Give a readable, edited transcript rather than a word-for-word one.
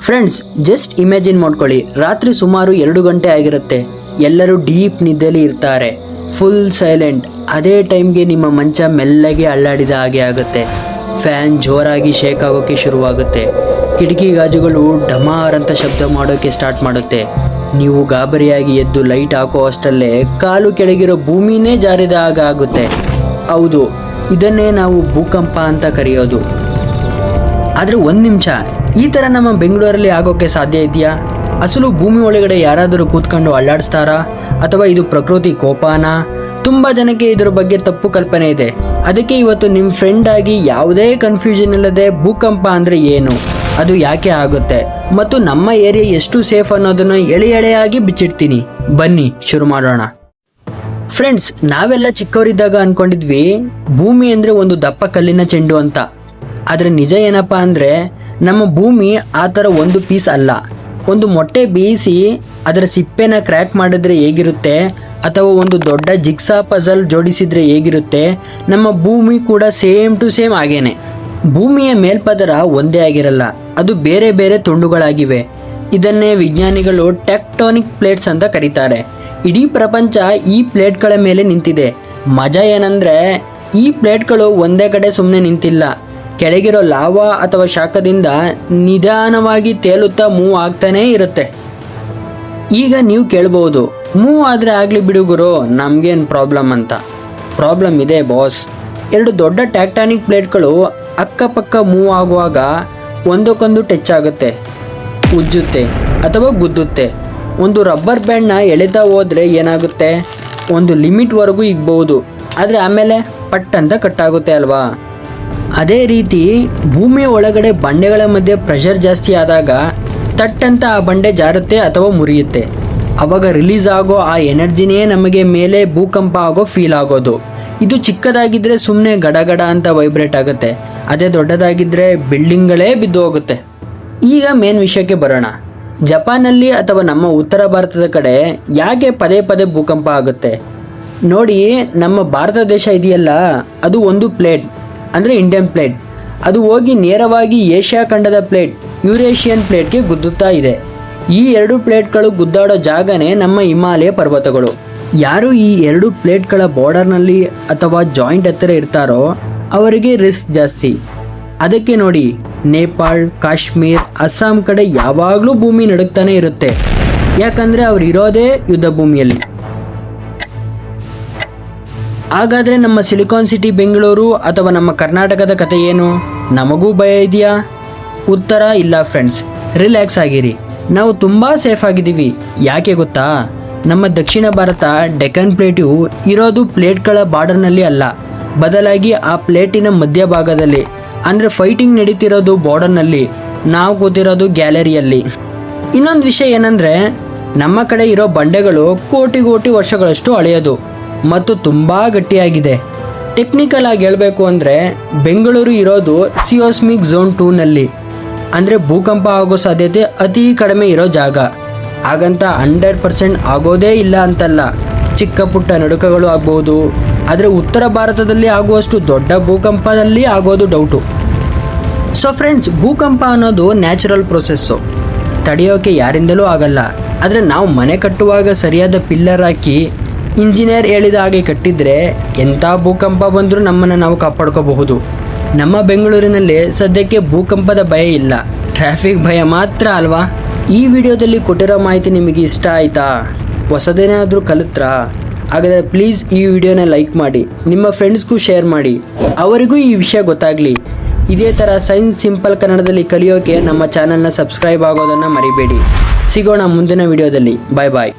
Friends, just imagine ಮಾಡ್ಕೊಳ್ಳಿ, ರಾತ್ರಿ ಸುಮಾರು 2 ಗಂಟೆ ಆಗಿರುತ್ತೆ. ಎಲ್ಲರೂ ಡೀಪ್ ನಿದ್ದೆಯಲ್ಲಿ ಇರ್ತಾರೆ, ಫುಲ್ ಸೈಲೆಂಟ್. ಅದೇ ಟೈಮ್ಗೆ ನಿಮ್ಮ ಮಂಚ ಮೆಲ್ಲಗೆ ಅಲ್ಲಾಡಿದ ಹಾಗೆ ಆಗುತ್ತೆ. ಫ್ಯಾನ್ ಜೋರಾಗಿ ಶೇಕ್ ಆಗೋಕ್ಕೆ ಶುರುವಾಗುತ್ತೆ. ಕಿಟಕಿ ಗಾಜುಗಳು ಡಮಾರ್ ಅಂತ ಶಬ್ದ ಮಾಡೋಕ್ಕೆ ಸ್ಟಾರ್ಟ್ ಮಾಡುತ್ತೆ. ನೀವು ಗಾಬರಿಯಾಗಿ ಎದ್ದು ಲೈಟ್ ಹಾಕೋ ಅಷ್ಟಲ್ಲೇ ಕಾಲು ಕೆಳಗಿರೋ ಭೂಮಿನೇ ಜಾರಿದ ಹಾಗೆ ಆಗುತ್ತೆ. ಹೌದು, ಇದನ್ನೇ ನಾವು ಭೂಕಂಪ ಅಂತ ಕರೆಯೋದು. ಆದರೆ ಒಂದು ನಿಮಿಷ, ಈ ಥರ ನಮ್ಮ ಬೆಂಗಳೂರಲ್ಲಿ ಆಗೋಕ್ಕೆ ಸಾಧ್ಯ ಇದೆಯಾ? ಅಸಲು ಭೂಮಿ ಒಳಗಡೆ ಯಾರಾದರೂ ಕೂತ್ಕೊಂಡು ಅಲ್ಲಾಡಿಸ್ತಾರಾ, ಅಥವಾ ಇದು ಪ್ರಕೃತಿ ಕೋಪನಾ? ತುಂಬ ಜನಕ್ಕೆ ಇದರ ಬಗ್ಗೆ ತಪ್ಪು ಕಲ್ಪನೆ ಇದೆ. ಅದಕ್ಕೆ ಇವತ್ತು ನಿಮ್ಮ ಫ್ರೆಂಡ್ ಆಗಿ ಯಾವುದೇ ಕನ್ಫ್ಯೂಷನ್ ಇಲ್ಲದೆ ಭೂಕಂಪ ಅಂದರೆ ಏನು, ಅದು ಯಾಕೆ ಆಗುತ್ತೆ, ಮತ್ತು ನಮ್ಮ ಏರಿಯಾ ಎಷ್ಟು ಸೇಫ್ ಅನ್ನೋದನ್ನು ಎಳೆಯಾಗಿ ಬಿಚ್ಚಿಡ್ತೀನಿ. ಬನ್ನಿ ಶುರು ಮಾಡೋಣ. ಫ್ರೆಂಡ್ಸ್, ನಾವೆಲ್ಲ ಚಿಕ್ಕವರಿದ್ದಾಗ ಅಂದ್ಕೊಂಡಿದ್ವಿ ಭೂಮಿ ಅಂದರೆ ಒಂದು ದಪ್ಪ ಕಲ್ಲಿನ ಚೆಂಡು ಅಂತ. ಆದರೆ ನಿಜ ಏನಪ್ಪ ಅಂದರೆ ನಮ್ಮ ಭೂಮಿ ಆ ಥರ ಒಂದು ಪೀಸ್ ಅಲ್ಲ. ಒಂದು ಮೊಟ್ಟೆ ಬೇಯಿಸಿ ಅದರ ಸಿಪ್ಪೆನ ಕ್ರ್ಯಾಕ್ ಮಾಡಿದ್ರೆ ಹೇಗಿರುತ್ತೆ, ಅಥವಾ ಒಂದು ದೊಡ್ಡ ಜಿಗ್ಸಾ ಪಜಲ್ ಜೋಡಿಸಿದರೆ ಹೇಗಿರುತ್ತೆ, ನಮ್ಮ ಭೂಮಿ ಕೂಡ ಸೇಮ್ ಟು ಸೇಮ್ ಹಾಗೇನೆ. ಭೂಮಿಯ ಮೇಲ್ಪದರ ಒಂದೇ ಆಗಿರಲ್ಲ, ಅದು ಬೇರೆ ಬೇರೆ ತುಂಡುಗಳಾಗಿವೆ. ಇದನ್ನೇ ವಿಜ್ಞಾನಿಗಳು ಟೆಕ್ಟೋನಿಕ್ ಪ್ಲೇಟ್ಸ್ ಅಂತ ಕರೀತಾರೆ. ಇಡೀ ಪ್ರಪಂಚ ಈ ಪ್ಲೇಟ್ಗಳ ಮೇಲೆ ನಿಂತಿದೆ. ಮಜಾ ಏನಂದರೆ ಈ ಪ್ಲೇಟ್ಗಳು ಒಂದೇ ಕಡೆ ಸುಮ್ಮನೆ ನಿಂತಿಲ್ಲ. ಕೆಳಗಿರೋ ಲಾವಾ ಅಥವಾ ಶಾಖದಿಂದ ನಿಧಾನವಾಗಿ ತೇಲುತ್ತಾ ಮೂವ್ ಆಗ್ತಾನೇ ಇರುತ್ತೆ. ಈಗ ನೀವು ಕೇಳ್ಬೋದು, ಮೂವ್ ಆದರೆ ಆಗಲಿ ಬಿಡು ಗುರು, ನಮಗೇನು ಪ್ರಾಬ್ಲಮ್ ಅಂತ. ಪ್ರಾಬ್ಲಮ್ ಇದೆ ಬಾಸ್. 2 ದೊಡ್ಡ ಟ್ಯಾಕ್ಟಾನಿಕ್ ಪ್ಲೇಟ್ಗಳು ಅಕ್ಕಪಕ್ಕ ಮೂವ್ ಆಗುವಾಗ ಒಂದಕ್ಕೊಂದು ಟಚ್ ಆಗುತ್ತೆ, ಉಜ್ಜುತ್ತೆ ಅಥವಾ ಗುದ್ದುತ್ತೆ. ಒಂದು ರಬ್ಬರ್ ಬ್ಯಾಂಡ್ನ ಎಳೆತಾ ಹೋದರೆ ಏನಾಗುತ್ತೆ, ಒಂದು ಲಿಮಿಟ್ವರೆಗೂ ಇಗ್ಬಹುದು, ಆದರೆ ಆಮೇಲೆ ಪಟ್ ಅಂತ ಕಟ್ಟಾಗುತ್ತೆ ಅಲ್ವಾ? ಅದೇ ರೀತಿ ಭೂಮಿಯ ಒಳಗಡೆ ಬಂಡೆಗಳ ಮಧ್ಯೆ ಪ್ರೆಷರ್ ಜಾಸ್ತಿ ಆದಾಗ ತಟ್ಟಂತ ಆ ಬಂಡೆ ಜಾರುತ್ತೆ ಅಥವಾ ಮುರಿಯುತ್ತೆ. ಆವಾಗ ರಿಲೀಸ್ ಆಗೋ ಆ ಎನರ್ಜಿನೇ ನಮಗೆ ಮೇಲೆ ಭೂಕಂಪ ಆಗೋ ಫೀಲ್ ಆಗೋದು. ಇದು ಚಿಕ್ಕದಾಗಿದ್ದರೆ ಸುಮ್ಮನೆ ಗಡಗಡ ಅಂತ ವೈಬ್ರೇಟ್ ಆಗುತ್ತೆ, ಅದೇ ದೊಡ್ಡದಾಗಿದ್ದರೆ ಬಿಲ್ಡಿಂಗ್ಗಳೇ ಬಿದ್ದು ಹೋಗುತ್ತೆ. ಈಗ ಮೇನ್ ವಿಷಯಕ್ಕೆ ಬರೋಣ. ಜಪಾನಲ್ಲಿ ಅಥವಾ ನಮ್ಮ ಉತ್ತರ ಭಾರತದ ಕಡೆ ಯಾಕೆ ಪದೇ ಪದೇ ಭೂಕಂಪ ಆಗುತ್ತೆ? ನೋಡಿ, ನಮ್ಮ ಭಾರತ ದೇಶ ಇದೆಯಲ್ಲ, ಅದು ಒಂದು ಪ್ಲೇಟ್ ಅಂದರೆ ಇಂಡಿಯನ್ ಪ್ಲೇಟ್. ಅದು ಹೋಗಿ ನೇರವಾಗಿ ಏಷ್ಯಾ ಖಂಡದ ಪ್ಲೇಟ್ ಯುರೇಷಿಯನ್ ಪ್ಲೇಟ್ಗೆ ಗುದ್ದುತ್ತಾ ಇದೆ. ಈ 2 ಪ್ಲೇಟ್ಗಳು ಗುದ್ದಾಡೋ ಜಾಗನೇ ನಮ್ಮ ಹಿಮಾಲಯ ಪರ್ವತಗಳು. ಯಾರು ಈ 2 ಪ್ಲೇಟ್ಗಳ ಬಾರ್ಡರ್ನಲ್ಲಿ ಅಥವಾ ಜಾಯಿಂಟ್ ಹತ್ತಿರ ಇರ್ತಾರೋ ಅವರಿಗೆ ರಿಸ್ಕ್ ಜಾಸ್ತಿ. ಅದಕ್ಕೆ ನೋಡಿ, ನೇಪಾಳ್, ಕಾಶ್ಮೀರ್, ಅಸ್ಸಾಂ ಕಡೆ ಯಾವಾಗಲೂ ಭೂಮಿ ನಡುಗ್ತಾನೆ ಇರುತ್ತೆ. ಯಾಕಂದರೆ ಅವ್ರು ಇರೋದೇ ಯುದ್ಧ ಭೂಮಿಯಲ್ಲಿ. ಹಾಗಾದರೆ ನಮ್ಮ ಸಿಲಿಕಾನ್ ಸಿಟಿ ಬೆಂಗಳೂರು ಅಥವಾ ನಮ್ಮ ಕರ್ನಾಟಕದ ಕತೆ ಏನು? ನಮಗೂ ಭಯ ಇದೆಯಾ? ಉತ್ತರ ಇಲ್ಲ ಫ್ರೆಂಡ್ಸ್. ರಿಲ್ಯಾಕ್ಸ್ ಆಗಿರಿ, ನಾವು ತುಂಬ ಸೇಫ್ ಆಗಿದ್ದೀವಿ. ಯಾಕೆ ಗೊತ್ತಾ? ನಮ್ಮ ದಕ್ಷಿಣ ಭಾರತ ಡೆಕ್ಕನ್ ಪ್ಲೇಟು ಇರೋದು ಪ್ಲೇಟ್ಗಳ ಬಾರ್ಡರ್ನಲ್ಲಿ ಅಲ್ಲ, ಬದಲಾಗಿ ಆ ಪ್ಲೇಟಿನ ಮಧ್ಯಭಾಗದಲ್ಲಿ. ಅಂದರೆ ಫೈಟಿಂಗ್ ನಡೀತಿರೋದು ಬಾರ್ಡರ್ನಲ್ಲಿ, ನಾವು ಕೂತಿರೋದು ಗ್ಯಾಲರಿಯಲ್ಲಿ. ಇನ್ನೊಂದು ವಿಷಯ ಏನಂದರೆ, ನಮ್ಮ ಕಡೆ ಇರೋ ಬಂಡೆಗಳು ಕೋಟಿ ವರ್ಷಗಳಷ್ಟು ಹಳೆಯದು ಮತ್ತು ತುಂಬ ಗಟ್ಟಿಯಾಗಿದೆ. ಟೆಕ್ನಿಕಲ್ ಆಗಿ ಹೇಳಬೇಕು ಅಂದರೆ ಬೆಂಗಳೂರು ಇರೋದು ಸಿಯೋಸ್ಮಿಕ್ ಝೋನ್ 2ನಲ್ಲಿ, ಅಂದರೆ ಭೂಕಂಪ ಆಗೋ ಸಾಧ್ಯತೆ ಅತಿ ಕಡಿಮೆ ಇರೋ ಜಾಗ. ಹಾಗಂತ 100% ಆಗೋದೇ ಇಲ್ಲ ಅಂತಲ್ಲ, ಚಿಕ್ಕ ಪುಟ್ಟ ನಡುಕಗಳು ಆಗ್ಬೋದು. ಆದರೆ ಉತ್ತರ ಭಾರತದಲ್ಲಿ ಆಗುವಷ್ಟು ದೊಡ್ಡ ಭೂಕಂಪದಲ್ಲಿ ಆಗೋದು ಡೌಟು. ಸೊ ಫ್ರೆಂಡ್ಸ್, ಭೂಕಂಪ ಅನ್ನೋದು ನ್ಯಾಚುರಲ್ ಪ್ರೊಸೆಸ್ಸು, ತಡೆಯೋಕೆ ಯಾರಿಂದಲೂ ಆಗಲ್ಲ. ಆದರೆ ನಾವು ಮನೆ ಕಟ್ಟುವಾಗ ಸರಿಯಾದ ಪಿಲ್ಲರ್ ಹಾಕಿ ಇಂಜಿನಿಯರ್ ಹೇಳಿದ ಹಾಗೆ ಕಟ್ಟಿದರೆ ಎಂಥ ಭೂಕಂಪ ಬಂದರೂ ನಮ್ಮನ್ನು ನಾವು ಕಾಪಾಡ್ಕೋಬಹುದು. ನಮ್ಮ ಬೆಂಗಳೂರಿನಲ್ಲಿ ಸದ್ಯಕ್ಕೆ ಭೂಕಂಪದ ಭಯ ಇಲ್ಲ, ಟ್ರಾಫಿಕ್ ಭಯ ಮಾತ್ರ ಅಲ್ವಾ? ಈ ವಿಡಿಯೋದಲ್ಲಿ ಕೊಟ್ಟಿರೋ ಮಾಹಿತಿ ನಿಮಗೆ ಇಷ್ಟ ಆಯಿತಾ? ಹೊಸದೇನಾದರೂ ಕಲಿತ್ರಾ? ಹಾಗಾದರೆ ಪ್ಲೀಸ್ ಈ ವಿಡಿಯೋನ ಲೈಕ್ ಮಾಡಿ, ನಿಮ್ಮ ಫ್ರೆಂಡ್ಸ್ಗೂ ಶೇರ್ ಮಾಡಿ, ಅವರಿಗೂ ಈ ವಿಷಯ ಗೊತ್ತಾಗಲಿ. ಇದೇ ಥರ ಸೈನ್ಸ್ ಸಿಂಪಲ್ ಕನ್ನಡದಲ್ಲಿ ಕಲಿಯೋಕೆ ನಮ್ಮ ಚಾನಲ್ನ ಸಬ್ಸ್ಕ್ರೈಬ್ ಆಗೋದನ್ನು ಮರಿಬೇಡಿ. ಸಿಗೋಣ ಮುಂದಿನ ವಿಡಿಯೋದಲ್ಲಿ. ಬಾಯ್ ಬಾಯ್.